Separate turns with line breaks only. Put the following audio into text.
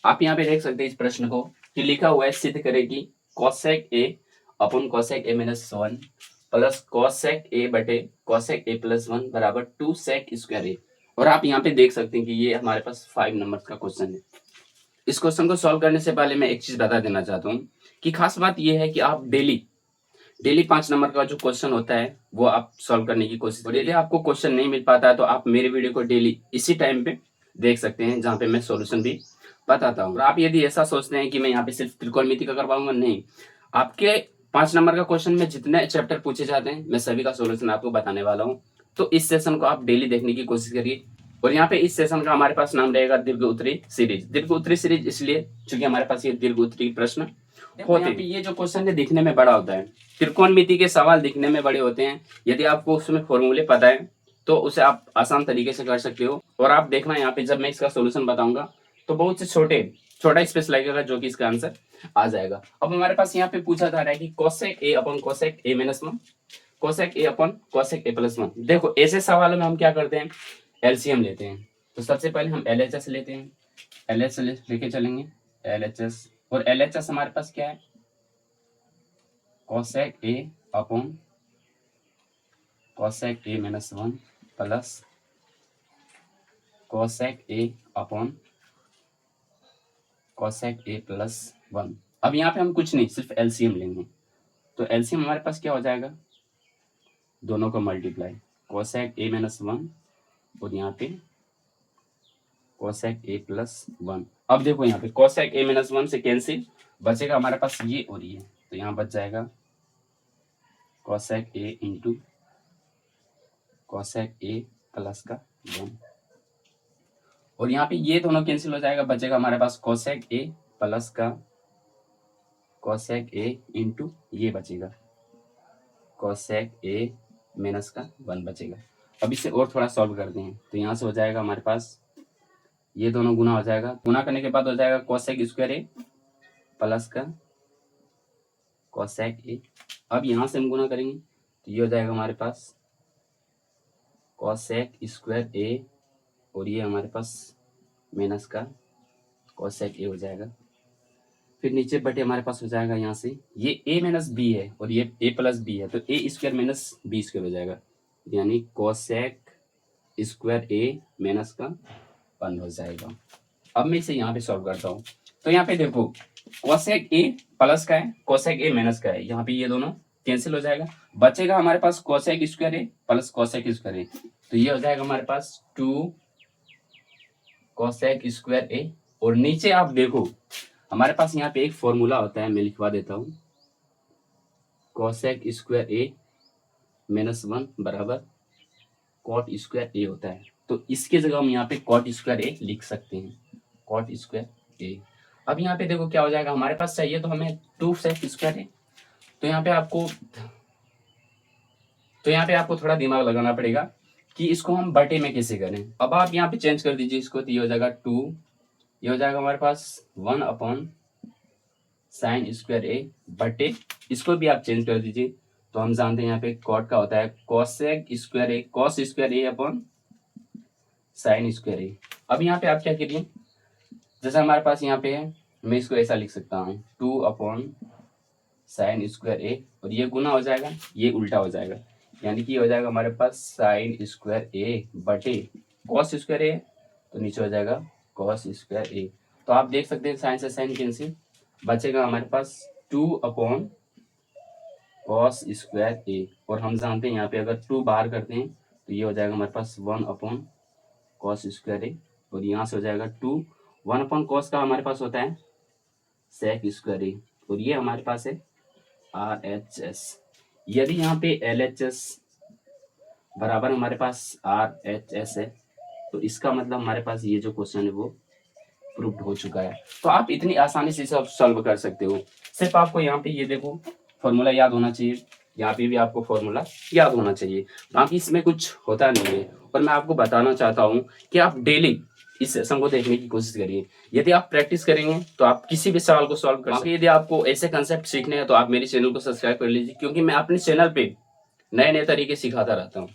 आप यहाँ पे देख सकते हैं इस प्रश्न को कि लिखा हुआ है सिद्ध करें कि cosec a upon cosec a minus 1 plus cosec a बटे cosec a प्लस 1 बराबर 2 sec स्क्वायर a। और आप यहाँ पे देख सकते हैं कि ये हमारे पास 5 नंबर का क्वेश्चन है। इस क्वेश्चन को सॉल्व करने से पहले मैं एक चीज बता देना चाहता हूँ कि खास बात यह है कि आप डेली 5 नंबर का जो क्वेश्चन होता है वो आप सॉल्व करने की कोशिश करिए। यदि आपको क्वेश्चन नहीं मिल पाता है तो आप मेरे वीडियो को डेली इसी टाइम पे देख सकते हैं जहाँ पे मैं सॉल्यूशन भी बताता हूँ। और आप यदि ऐसा सोचते हैं कि मैं यहाँ पे सिर्फ त्रिकोणमिति का करवाऊंगा, नहीं, आपके 5 नंबर का क्वेश्चन में जितने चैप्टर पूछे जाते हैं मैं सभी का सोल्यूशन आपको बताने वाला हूँ। तो इस सेशन को आप डेली देखने की कोशिश करिए। और यहाँ पे इस सेशन का हमारे पास नाम रहेगा दीर्घ उत्तरी सीरीज। दीर्घ उत्तरी सीरीज इसलिए क्योंकि हमारे पास ये दीर्घ उत्तरी प्रश्न होते हैं। ये जो क्वेश्चन है दिखने में बड़ा होता है, त्रिकोणमिति के सवाल दिखने में बड़े होते हैं। यदि आपको उसमें फॉर्मूले पता है तो उसे आप आसान तरीके से कर सकते हो। और आप देखना यहाँ पे जब मैं इसका सोल्यूशन बताऊंगा तो बहुत से छोटा स्पेस लगेगा जो कि इसका आंसर आ जाएगा। अब हमारे पास यहाँ पे पूछा जा रहा है कि cosec a upon cosec a minus 1 cosec a upon cosec a plus 1। देखो ऐसे सवालों में हम क्या करते हैं, एलसीएम लेते हैं। तो सबसे पहले हम एलएचएस लेते हैं, एलएचएस लेके चलेंगे एलएचएस। और एलएचएस हमारे पास क्या है, cosec a upon cosec a minus 1 plus cosec a upon cosec a plus 1। अब यहाँ पे हम कुछ नहीं, सिर्फ एलसीएम लेंगे। तो एलसीएम हमारे पास क्या हो जाएगा, दोनों का मल्टीप्लाई cosec a माइनस 1 और यहाँ पे cosec a प्लस 1। अब देखो यहाँ पे cosec a माइनस 1 से कैंसिल, बचेगा हमारे पास ये और ये। तो यहाँ बच जाएगा cosec a into cosec a plus का 1। और यहाँ पे ये दोनों कैंसिल हो जाएगा, बचेगा हमारे पास cosec a प्लस का cosec a इंटू ये बचेगा cosec a माइनस का 1 बचेगा। अब इसे और थोड़ा सॉल्व करते हैं। तो यहाँ से हो जाएगा हमारे पास ये दोनों गुना हो जाएगा, गुना करने के बाद हो जाएगा cosec स्क्वायर a प्लस का cosec a। अब यहाँ से हम गुना करेंगे तो ये हो जाएगा हमारे पास cosec स्क्वायर a और ये हमारे पास माइनस का cosec a हो जाएगा। फिर नीचे बटे हमारे पास हो जाएगा यहाँ से ये a माइनस b है और ये a प्लस b है, तो a square minus b square हो जाएगा, यानी cosec स्क्वायर a माइनस का 1 हो जाएगा। अब मैं इसे यहाँ पे सॉल्व करता हूँ। तो यहाँ पे देखो cosec a प्लस का है, cosec a माइनस का है, यहाँ पे ये दोनों कैंसिल हो जाएगा, बचेगा हमारे पास cosec square a plus cosec square a। तो ये हो जाएगा हमारे पास 2 cosec स्क्वायर a। और नीचे आप देखो हमारे पास यहाँ पे एक फॉर्मूला होता है, मैं लिखवा देता हूँ, cosec स्क्वायर a माइनस 1 बराबर cot स्क्वायर a होता है। तो इसके जगह हम यहाँ पे cot स्क्वायर a लिख सकते हैं, cot स्क्वायर a। अब यहाँ पे देखो क्या हो जाएगा, हमारे पास चाहिए तो हमें 2 sec स्क्वायर a। तो यहाँ पे आपको थोड़ा दिमाग लगाना पड़ेगा कि इसको हम बटे में कैसे करें। अब आप यहाँ पे चेंज कर दीजिए इसको, तो ये हो जाएगा 2, ये हो जाएगा हमारे पास 1 अपॉन साइन स्क्वायर a बटे, इसको भी आप चेंज कर दीजिए। तो हम जानते हैं यहाँ पे कॉट का होता है cosec square a, cos square a upon sine square a। अब यहाँ पे आप क्या करिए, जैसे हमारे पास यहाँ पे है, मैं इसको ऐसा लिख सकता हूँ 2 अपॉन साइन स्क्वायर a और ये गुना हो जाएगा, ये उल्टा हो जाएगा, यानी कि हो जाएगा हमारे पास साइन स्क्वायर a बटे cos स्क्वायर a, तो नीचे हो जाएगा cos स्क्वायर a। तो आप देख सकते हैं साइन से साइन कैंसिल, बचेगा हमारे पास 2 अपॉन cos स्क्वायर a। और हम जानते हैं यहाँ पे अगर 2 बाहर करते हैं तो ये हो जाएगा हमारे पास 1 अपॉन cos स्क्वायर a। और यहाँ से हो जाएगा 2, 1 अपॉन cos का हमारे पास होता है sec स्क्वायर a और ये हमारे पास है RHS। यदि यहाँ पे LHS बराबर हमारे पास RHS है तो इसका मतलब हमारे पास ये जो क्वेश्चन है वो प्रूव्ड हो चुका है। तो आप इतनी आसानी से सब सॉल्व कर सकते हो। सिर्फ आपको यहाँ पे ये देखो फॉर्मूला याद होना चाहिए, यहाँ पे भी आपको फॉर्मूला याद होना चाहिए, बाकी इसमें कुछ होता नहीं है। और मैं आपको बताना चाहता हूँ कि आप डेली इस सेशन को देखने की कोशिश करिए। यदि आप प्रैक्टिस करेंगे तो आप किसी भी सवाल को सॉल्व कर सकते हैं। यदि आपको ऐसे कंसेप्ट सीखने हैं तो आप मेरे चैनल को सब्सक्राइब कर लीजिए, क्योंकि मैं अपने चैनल पे नए नए तरीके सिखाता रहता हूँ।